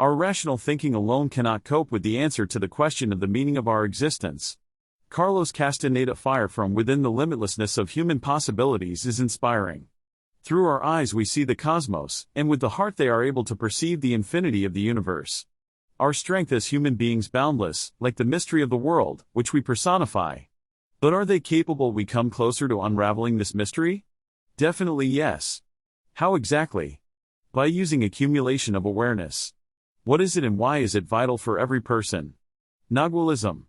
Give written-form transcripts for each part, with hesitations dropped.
Our rational thinking alone cannot cope with the answer to the question of the meaning of our existence. Carlos Castaneda. Fire from within the limitlessness of human possibilities is inspiring. Through our eyes we see the cosmos, and with the heart they are able to perceive the infinity of the universe. Our strength as human beings boundless, like the mystery of the world, which we personify. But are they capable we come closer to unraveling this mystery? Definitely yes. How exactly? By using accumulation of awareness. What is it and why is it vital for every person? Nagualism.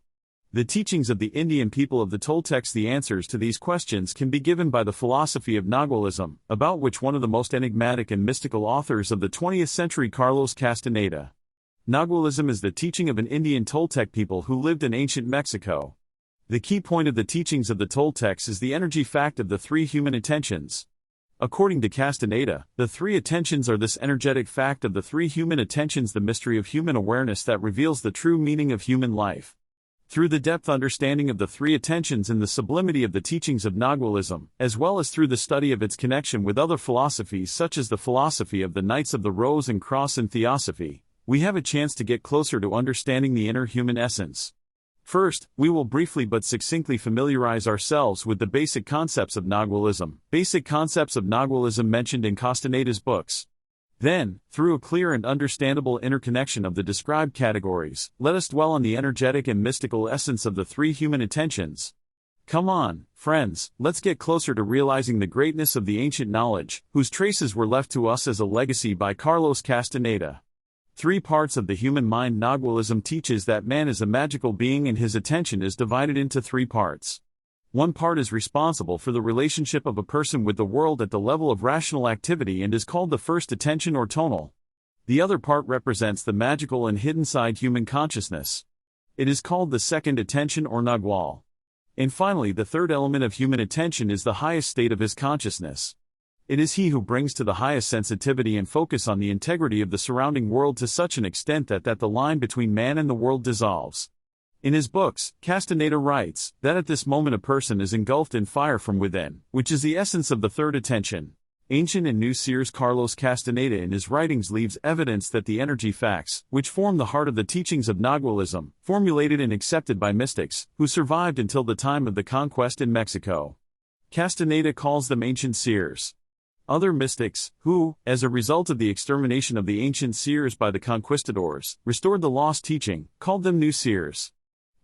The teachings of the Indian people of the Toltecs. The answers to these questions can be given by the philosophy of Nagualism, about which one of the most enigmatic and mystical authors of the 20th century, Carlos Castaneda. Nagualism is the teaching of an Indian Toltec people who lived in ancient Mexico. The key point of the teachings of the Toltecs is the energy fact of the three human attentions. According to Castaneda, the three attentions are this energetic fact of the three human attentions, the mystery of human awareness that reveals the true meaning of human life. Through the depth understanding of the three attentions and the sublimity of the teachings of Nagualism, as well as through the study of its connection with other philosophies such as the philosophy of the Knights of the Rose and Cross and Theosophy, we have a chance to get closer to understanding the inner human essence. First, we will briefly but succinctly familiarize ourselves with the basic concepts of Nagualism, mentioned in Castaneda's books. Then, through a clear and understandable interconnection of the described categories, let us dwell on the energetic and mystical essence of the three human attentions. Come on, friends, let's get closer to realizing the greatness of the ancient knowledge, whose traces were left to us as a legacy by Carlos Castaneda. Three parts of the human mind. Nagualism teaches that man is a magical being and his attention is divided into three parts. One part is responsible for the relationship of a person with the world at the level of rational activity and is called the first attention or tonal. The other part represents the magical and hidden side human consciousness. It is called the second attention or nagual. And finally, the third element of human attention is the highest state of his consciousness. It is he who brings to the highest sensitivity and focus on the integrity of the surrounding world to such an extent that the line between man and the world dissolves. In his books, Castaneda writes that at this moment a person is engulfed in fire from within, which is the essence of the third attention. Ancient and new seers. Carlos Castaneda in his writings leaves evidence that the energy facts, which form the heart of the teachings of Nagualism, formulated and accepted by mystics, who survived until the time of the conquest in Mexico. Castaneda calls them ancient seers. Other mystics, who, as a result of the extermination of the ancient seers by the conquistadors, restored the lost teaching, called them new seers.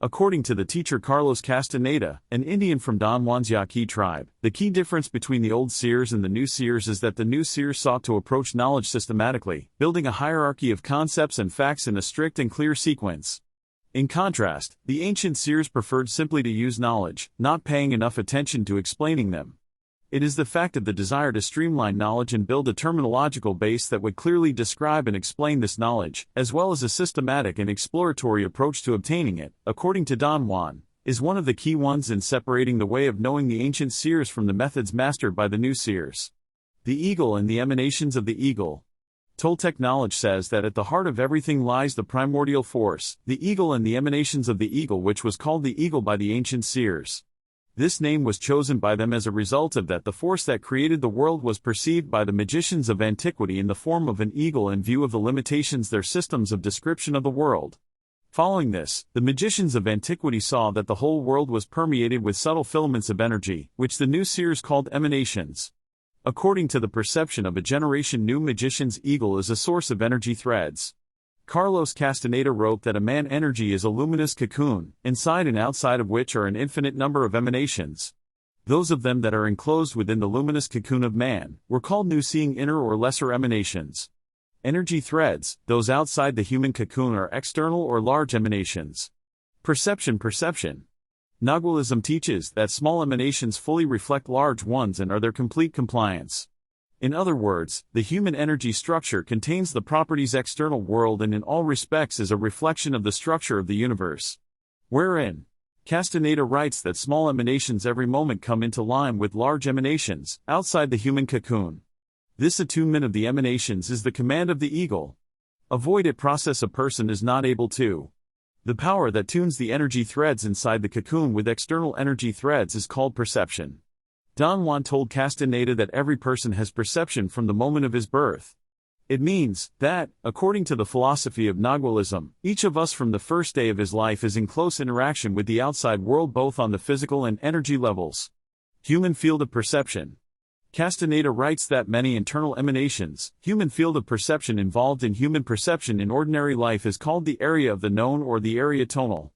According to the teacher Carlos Castaneda, an Indian from Don Juan's Yaqui tribe, the key difference between the old seers and the new seers is that the new seers sought to approach knowledge systematically, building a hierarchy of concepts and facts in a strict and clear sequence. In contrast, the ancient seers preferred simply to use knowledge, not paying enough attention to explaining them. It is the fact of the desire to streamline knowledge and build a terminological base that would clearly describe and explain this knowledge, as well as a systematic and exploratory approach to obtaining it, according to Don Juan, is one of the key ones in separating the way of knowing the ancient seers from the methods mastered by the new seers. The eagle and the emanations of the eagle. Toltec knowledge says that at the heart of everything lies the primordial force, the eagle and the emanations of the eagle, which was called the eagle by the ancient seers. This name was chosen by them as a result of that the force that created the world was perceived by the magicians of antiquity in the form of an eagle in view of the limitations their systems of description of the world. Following this, the magicians of antiquity saw that the whole world was permeated with subtle filaments of energy, which the new seers called emanations. According to the perception of a generation, new magicians' eagle is a source of energy threads. Carlos Castaneda wrote that a man energy is a luminous cocoon, inside and outside of which are an infinite number of emanations. Those of them that are enclosed within the luminous cocoon of man, were called new seeing inner or lesser emanations. Energy threads, those outside the human cocoon, are external or large emanations. Perception. Nagualism teaches that small emanations fully reflect large ones and are their complete compliance. In other words, the human energy structure contains the properties external world and in all respects is a reflection of the structure of the universe. Wherein, Castaneda writes that small emanations every moment come into line with large emanations, outside the human cocoon. This attunement of the emanations is the command of the eagle. Avoid it process a person is not able to. The power that tunes the energy threads inside the cocoon with external energy threads is called perception. Don Juan told Castaneda that every person has perception from the moment of his birth. It means that, according to the philosophy of Nagualism, each of us from the first day of his life is in close interaction with the outside world both on the physical and energy levels. Human field of perception. Castaneda writes that many internal emanations, human field of perception involved in human perception in ordinary life is called the area of the known or the area tonal.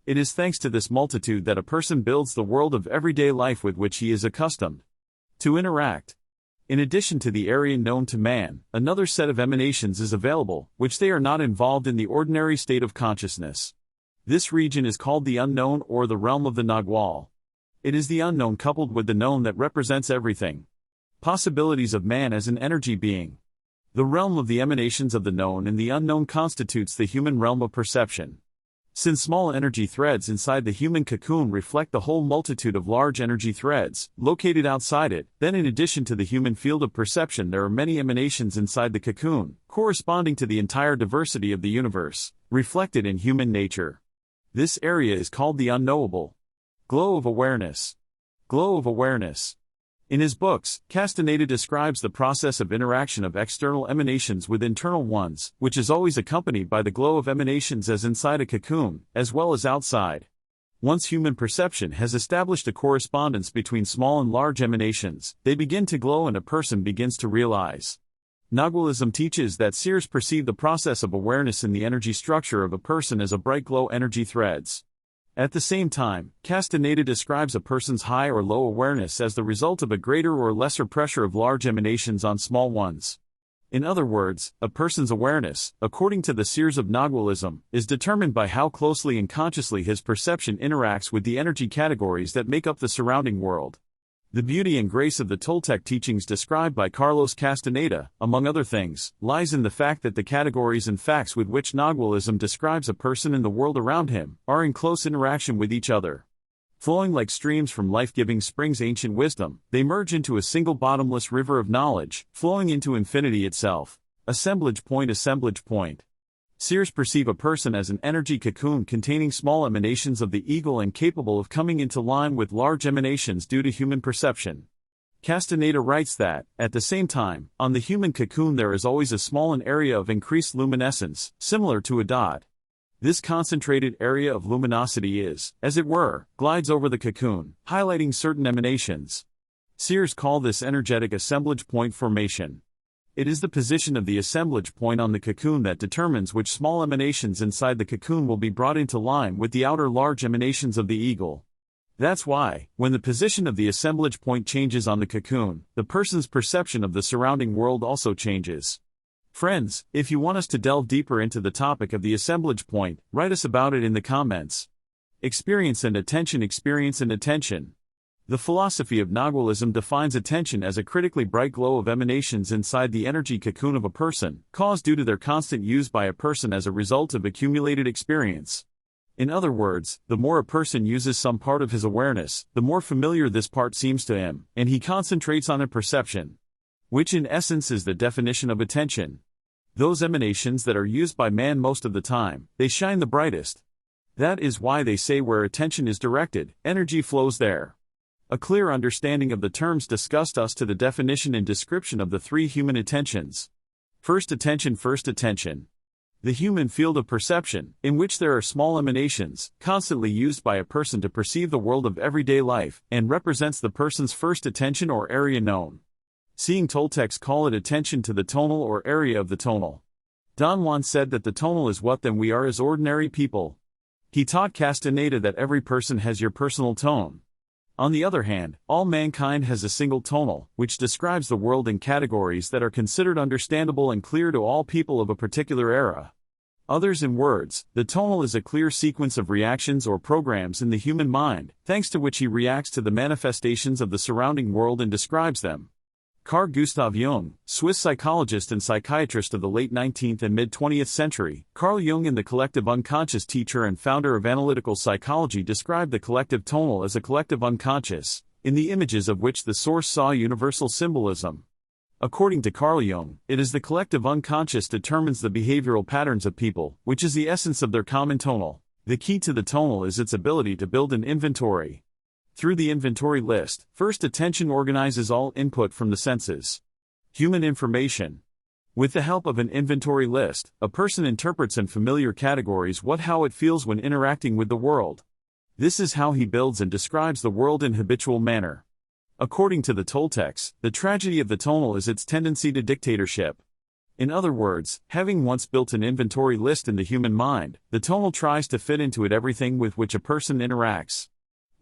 It is thanks to this multitude that a person builds the world of everyday life with which he is accustomed to interact. In addition to the area known to man, another set of emanations is available, which they are not involved in the ordinary state of consciousness. This region is called the unknown or the realm of the Nagual. It is the unknown coupled with the known that represents everything. Possibilities of man as an energy being. The realm of the emanations of the known and the unknown constitutes the human realm of perception. Since small energy threads inside the human cocoon reflect the whole multitude of large energy threads located outside it, then in addition to the human field of perception there are many emanations inside the cocoon, corresponding to the entire diversity of the universe, reflected in human nature. This area is called the unknowable. Glow of awareness. Glow of awareness. In his books, Castaneda describes the process of interaction of external emanations with internal ones, which is always accompanied by the glow of emanations as inside a cocoon, as well as outside. Once human perception has established a correspondence between small and large emanations, they begin to glow and a person begins to realize. Nagualism teaches that seers perceive the process of awareness in the energy structure of a person as a bright glow energy threads. At the same time, Castaneda describes a person's high or low awareness as the result of a greater or lesser pressure of large emanations on small ones. In other words, a person's awareness, according to the seers of Nagualism, is determined by how closely and consciously his perception interacts with the energy categories that make up the surrounding world. The beauty and grace of the Toltec teachings described by Carlos Castaneda, among other things, lies in the fact that the categories and facts with which Nagualism describes a person and the world around him are in close interaction with each other. Flowing like streams from life-giving springs ancient wisdom, they merge into a single bottomless river of knowledge, flowing into infinity itself. Assemblage point. Assemblage point. Seers perceive a person as an energy cocoon containing small emanations of the ego and capable of coming into line with large emanations due to human perception. Castaneda writes that, at the same time, on the human cocoon there is always a small area of increased luminescence, similar to a dot. This concentrated area of luminosity is, as it were, glides over the cocoon, highlighting certain emanations. Seers call this energetic assemblage point formation. It is the position of the assemblage point on the cocoon that determines which small emanations inside the cocoon will be brought into line with the outer large emanations of the eagle. That's why, when the position of the assemblage point changes on the cocoon, the person's perception of the surrounding world also changes. Friends, if you want us to delve deeper into the topic of the assemblage point, write us about it in the comments. Experience and attention. Experience and attention. The philosophy of Nagualism defines attention as a critically bright glow of emanations inside the energy cocoon of a person, caused due to their constant use by a person as a result of accumulated experience. In other words, the more a person uses some part of his awareness, the more familiar this part seems to him, and he concentrates on a perception. Which in essence is the definition of attention. Those emanations that are used by man most of the time, they shine the brightest. That is why they say where attention is directed, energy flows there. A clear understanding of the terms discussed us to the definition and description of the three human attentions. First attention. First attention. The human field of perception, in which there are small emanations, constantly used by a person to perceive the world of everyday life, and represents the person's first attention or area known. Seeing Toltecs call it attention to the tonal or area of the tonal. Don Juan said that the tonal is what then we are as ordinary people. He taught Castaneda that every person has your personal tone. On the other hand, all mankind has a single tonal, which describes the world in categories that are considered understandable and clear to all people of a particular era. Others in words, the tonal is a clear sequence of reactions or programs in the human mind, thanks to which he reacts to the manifestations of the surrounding world and describes them. Carl Gustav Jung, Swiss psychologist and psychiatrist of the late 19th and mid-20th century, Carl Jung and the collective unconscious teacher and founder of analytical psychology described the collective tonal as a collective unconscious, in the images of which the source saw universal symbolism. According to Carl Jung, it is the collective unconscious determines the behavioral patterns of people, which is the essence of their common tonal. The key to the tonal is its ability to build an inventory. Through the inventory list, first attention organizes all input from the senses. Human information. With the help of an inventory list, a person interprets in familiar categories how it feels when interacting with the world. This is how he builds and describes the world in habitual manner. According to the Toltecs, the tragedy of the tonal is its tendency to dictatorship. In other words, having once built an inventory list in the human mind, the tonal tries to fit into it everything with which a person interacts.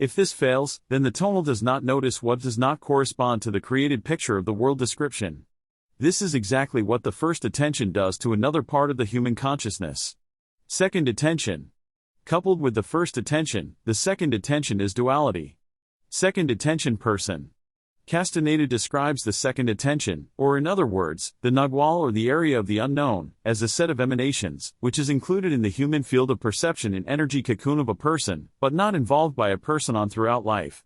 If this fails, then the tonal does not notice what does not correspond to the created picture of the world description. This is exactly what the first attention does to another part of the human consciousness. Second attention. Coupled with the first attention, the second attention is duality. Second attention person. Castaneda describes the second attention, or in other words, the nagual or the area of the unknown, as a set of emanations, which is included in the human field of perception and energy cocoon of a person, but not involved by a person on throughout life.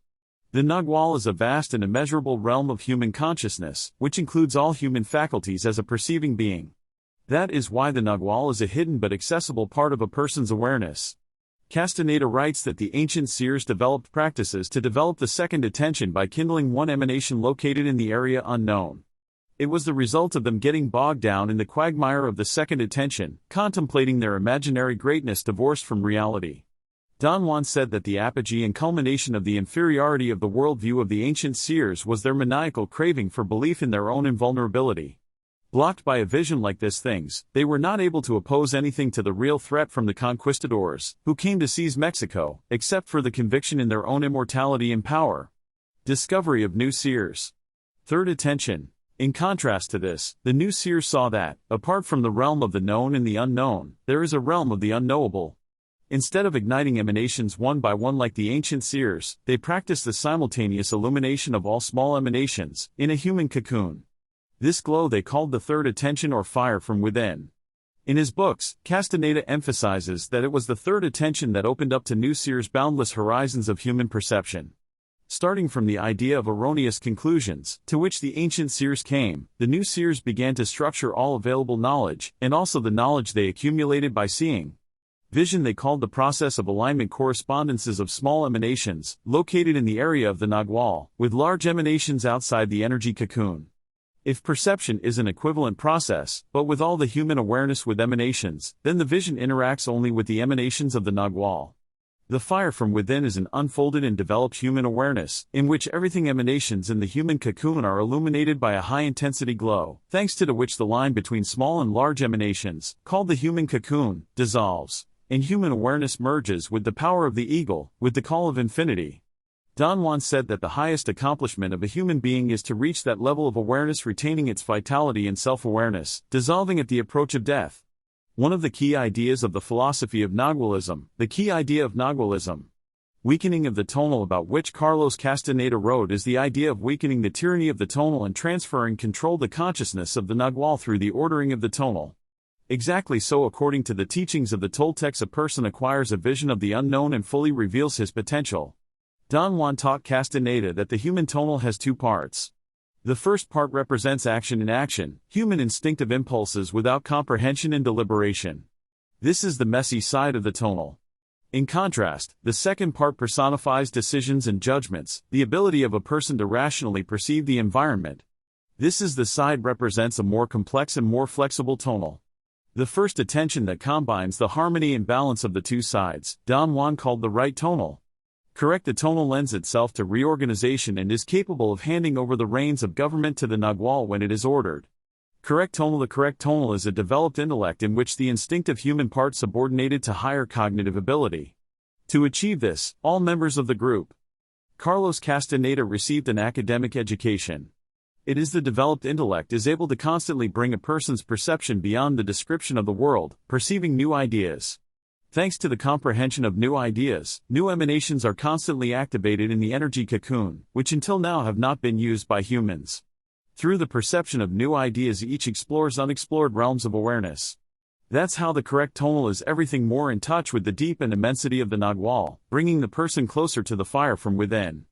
The nagual is a vast and immeasurable realm of human consciousness, which includes all human faculties as a perceiving being. That is why the nagual is a hidden but accessible part of a person's awareness. Castaneda writes that the ancient seers developed practices to develop the second attention by kindling one emanation located in the area unknown. It was the result of them getting bogged down in the quagmire of the second attention, contemplating their imaginary greatness divorced from reality. Don Juan said that the apogee and culmination of the inferiority of the worldview of the ancient seers was their maniacal craving for belief in their own invulnerability. Blocked by a vision like this they were not able to oppose anything to the real threat from the conquistadors, who came to seize Mexico, except for the conviction in their own immortality and power. Discovery of new seers. Third attention. In contrast to this, the new seers saw that, apart from the realm of the known and the unknown, there is a realm of the unknowable. Instead of igniting emanations one by one like the ancient seers, they practiced the simultaneous illumination of all small emanations, in a human cocoon. This glow they called the third attention or fire from within. In his books, Castaneda emphasizes that it was the third attention that opened up to new seers boundless horizons of human perception. Starting from the idea of erroneous conclusions, to which the ancient seers came, the new seers began to structure all available knowledge, and also the knowledge they accumulated by seeing. Vision they called the process of alignment correspondences of small emanations, located in the area of the nagual, with large emanations outside the energy cocoon. If perception is an equivalent process, but with all the human awareness with emanations, then the vision interacts only with the emanations of the nagual. The fire from within is an unfolded and developed human awareness, in which everything emanations in the human cocoon are illuminated by a high-intensity glow, thanks to which the line between small and large emanations, called the human cocoon, dissolves, and human awareness merges with the power of the eagle, with the call of infinity. Don Juan said that the highest accomplishment of a human being is to reach that level of awareness retaining its vitality and self-awareness, dissolving at the approach of death. One of the key ideas of the philosophy of nagualism, the key idea of nagualism, weakening of the tonal about which Carlos Castaneda wrote is the idea of weakening the tyranny of the tonal and transferring control the consciousness of the nagual through the ordering of the tonal. Exactly so, according to the teachings of the Toltecs, a person acquires a vision of the unknown and fully reveals his potential. Don Juan taught Castaneda that the human tonal has two parts. The first part represents action in action, human instinctive impulses without comprehension and deliberation. This is the messy side of the tonal. In contrast, the second part personifies decisions and judgments, the ability of a person to rationally perceive the environment. This is the side represents a more complex and more flexible tonal. The first attention that combines the harmony and balance of the two sides, Don Juan called the right tonal. Correct the tonal lends itself to reorganization and is capable of handing over the reins of government to the nagual when it is ordered. Correct tonal. The correct tonal is a developed intellect in which the instinctive human part subordinated to higher cognitive ability. To achieve this, all members of the group. Carlos Castaneda received an academic education. It is the developed intellect is able to constantly bring a person's perception beyond the description of the world, perceiving new ideas. Thanks to the comprehension of new ideas, new emanations are constantly activated in the energy cocoon, which until now have not been used by humans. Through the perception of new ideas, each explores unexplored realms of awareness. That's how the correct tonal is everything more in touch with the deep and immensity of the nagual, bringing the person closer to the fire from within.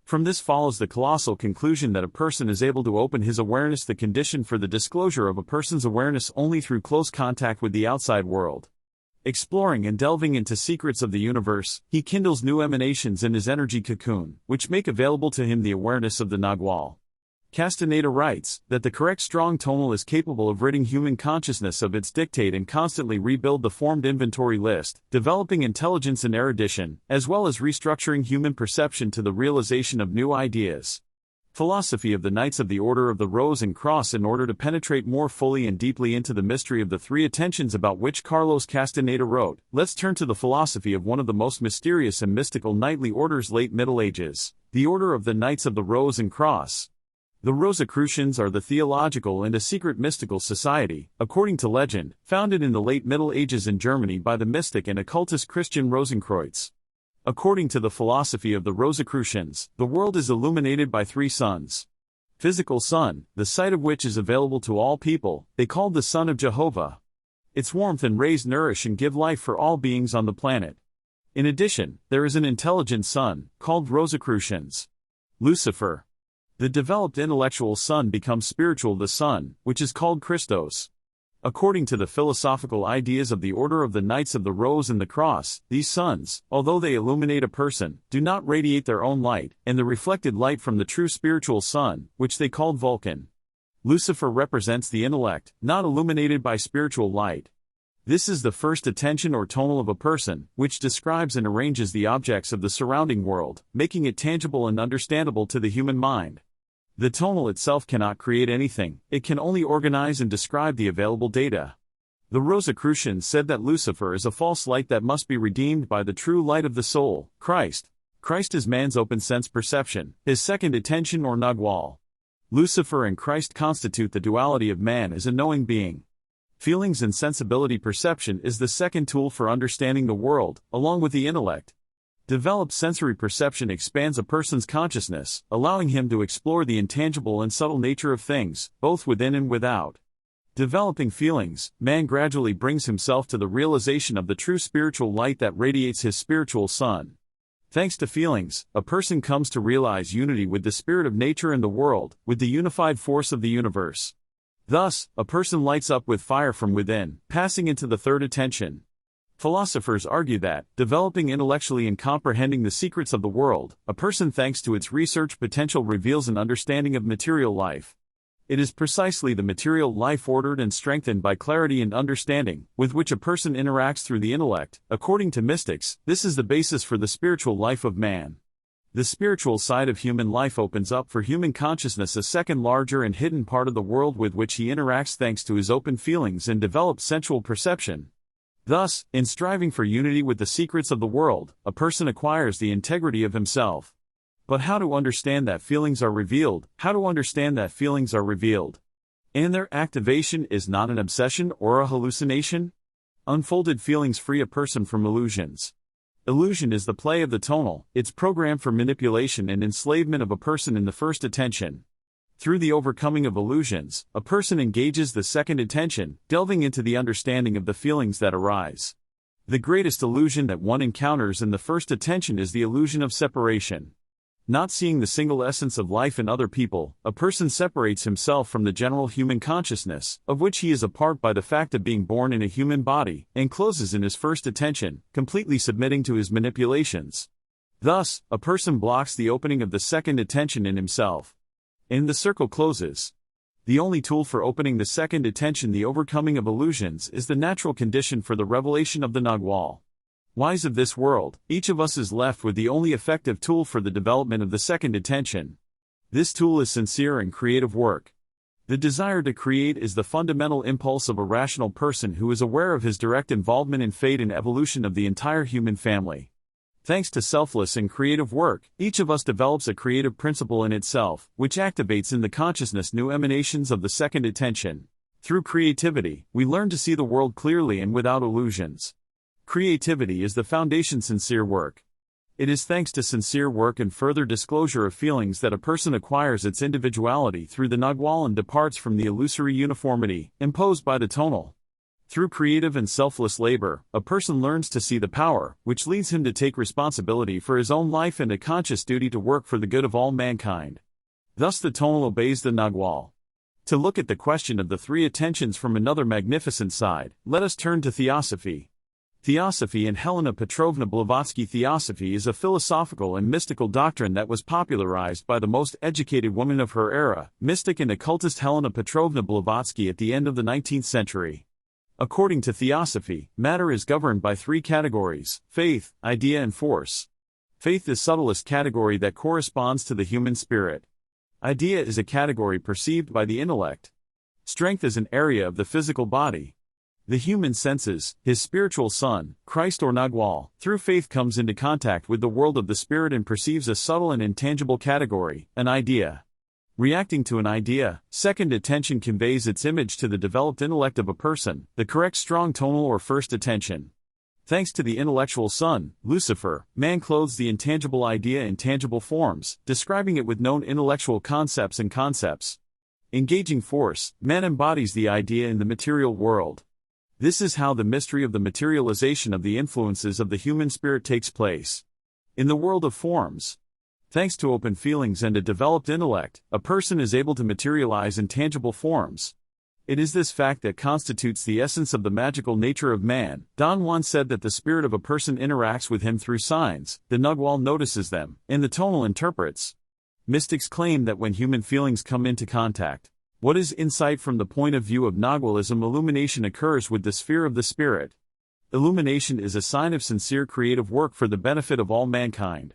From this follows the colossal conclusion that a person is able to open his awareness, the condition for the disclosure of a person's awareness only through close contact with the outside world. Exploring and delving into secrets of the universe, he kindles new emanations in his energy cocoon, which make available to him the awareness of the nagual. Castaneda writes that the correct strong tonal is capable of ridding human consciousness of its dictate and constantly rebuild the formed inventory list, developing intelligence and erudition, as well as restructuring human perception to the realization of new ideas. Philosophy of the Knights of the Order of the Rose and Cross. In order to penetrate more fully and deeply into the mystery of the three attentions about which Carlos Castaneda wrote, let's turn to the philosophy of one of the most mysterious and mystical knightly orders late Middle Ages, the Order of the Knights of the Rose and Cross. The Rosicrucians are the theological and a secret mystical society, according to legend, founded in the late Middle Ages in Germany by the mystic and occultist Christian Rosenkreuz. According to the philosophy of the Rosicrucians, the world is illuminated by three suns. Physical sun, the sight of which is available to all people, they called the Sun of Jehovah. Its warmth and rays nourish and give life for all beings on the planet. In addition, there is an intelligent sun, called Rosicrucians. Lucifer. The developed intellectual sun becomes spiritual the sun, which is called Christos. According to the philosophical ideas of the Order of the Knights of the Rose and the Cross, these suns, although they illuminate a person, do not radiate their own light, and the reflected light from the true spiritual sun, which they called Vulcan. Lucifer represents the intellect, not illuminated by spiritual light. This is the first attention or tonal of a person, which describes and arranges the objects of the surrounding world, making it tangible and understandable to the human mind. The tonal itself cannot create anything, it can only organize and describe the available data. The Rosicrucians said that Lucifer is a false light that must be redeemed by the true light of the soul, Christ. Christ is man's open sense perception, his second attention or Nagwal. Lucifer and Christ constitute the duality of man as a knowing being. Feelings and sensibility perception is the second tool for understanding the world, along with the intellect. Developed sensory perception expands a person's consciousness, allowing him to explore the intangible and subtle nature of things, both within and without. Developing feelings, man gradually brings himself to the realization of the true spiritual light that radiates his spiritual sun. Thanks to feelings, a person comes to realize unity with the spirit of nature and the world, with the unified force of the universe. Thus, a person lights up with fire from within, passing into the third attention. Philosophers argue that, developing intellectually and comprehending the secrets of the world, a person thanks to its research potential reveals an understanding of material life. It is precisely the material life ordered and strengthened by clarity and understanding, with which a person interacts through the intellect. According to mystics, this is the basis for the spiritual life of man. The spiritual side of human life opens up for human consciousness a second larger and hidden part of the world with which he interacts thanks to his open feelings and developed sensual perception. Thus, in striving for unity with the secrets of the world, a person acquires the integrity of himself. But how to understand that feelings are revealed? And their activation is not an obsession or a hallucination? Unfolded feelings free a person from illusions. Illusion is the play of the tonal, it's programmed for manipulation and enslavement of a person in the first attention. Through the overcoming of illusions, a person engages the second attention, delving into the understanding of the feelings that arise. The greatest illusion that one encounters in the first attention is the illusion of separation. Not seeing the single essence of life in other people, a person separates himself from the general human consciousness, of which he is a part by the fact of being born in a human body, and closes in his first attention, completely submitting to his manipulations. Thus, a person blocks the opening of the second attention in himself. And the circle closes. The only tool for opening the second attention, the overcoming of illusions, is the natural condition for the revelation of the Nagwal. Wise of this world, each of us is left with the only effective tool for the development of the second attention. This tool is sincere and creative work. The desire to create is the fundamental impulse of a rational person who is aware of his direct involvement in fate and evolution of the entire human family. Thanks to selfless and creative work, each of us develops a creative principle in itself, which activates in the consciousness new emanations of the second attention. Through creativity, we learn to see the world clearly and without illusions. Creativity is the foundation of sincere work. It is thanks to sincere work and further disclosure of feelings that a person acquires its individuality through the Nagwal and departs from the illusory uniformity imposed by the tonal. Through creative and selfless labor, a person learns to see the power, which leads him to take responsibility for his own life and a conscious duty to work for the good of all mankind. Thus the tonal obeys the Nagwal. To look at the question of the three attentions from another magnificent side, let us turn to theosophy. Theosophy and Helena Petrovna Blavatsky. Theosophy is a philosophical and mystical doctrine that was popularized by the most educated woman of her era, mystic and occultist Helena Petrovna Blavatsky at the end of the 19th century. According to Theosophy, matter is governed by three categories: faith, idea and force. Faith is the subtlest category that corresponds to the human spirit. Idea is a category perceived by the intellect. Strength is an area of the physical body. The human senses, his spiritual son, Christ or Nagwal, through faith comes into contact with the world of the spirit and perceives a subtle and intangible category, an idea. Reacting to an idea, second attention conveys its image to the developed intellect of a person, the correct strong tonal or first attention. Thanks to the intellectual son, Lucifer, man clothes the intangible idea in tangible forms, describing it with known intellectual concepts and concepts. Engaging force, man embodies the idea in the material world. This is how the mystery of the materialization of the influences of the human spirit takes place. In the world of forms, thanks to open feelings and a developed intellect, a person is able to materialize in tangible forms. It is this fact that constitutes the essence of the magical nature of man. Don Juan said that the spirit of a person interacts with him through signs, the Nagwal notices them, and the tonal interprets. Mystics claim that when human feelings come into contact, what is insight from the point of view of Nagwalism, illumination occurs with the sphere of the spirit. Illumination is a sign of sincere creative work for the benefit of all mankind.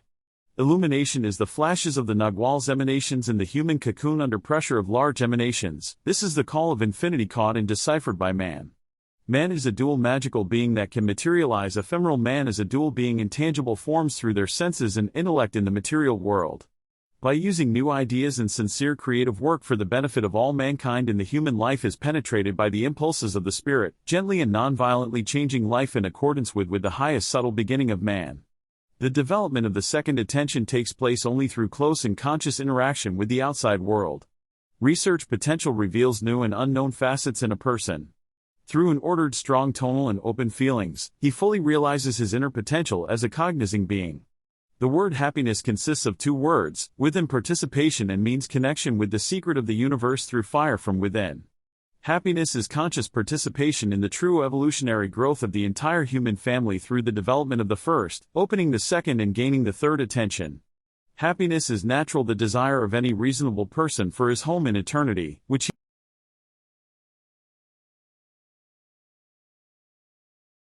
Illumination is the flashes of the Nagwal's emanations in the human cocoon under pressure of large emanations. This is the call of infinity caught and deciphered by man. Man is a dual magical being that can materialize. Ephemeral man is a dual being in tangible forms through their senses and intellect in the material world. By using new ideas and sincere creative work for the benefit of all mankind in the human life is penetrated by the impulses of the spirit, gently and non-violently changing life in accordance with the highest subtle beginning of man. The development of the second attention takes place only through close and conscious interaction with the outside world. Research potential reveals new and unknown facets in a person. Through an ordered strong tonal and open feelings, he fully realizes his inner potential as a cognizing being. The word happiness consists of two words, within participation, and means connection with the secret of the universe through fire from within. Happiness is conscious participation in the true evolutionary growth of the entire human family through the development of the first, opening the second and gaining the third attention. Happiness is natural, the desire of any reasonable person for his home in eternity, which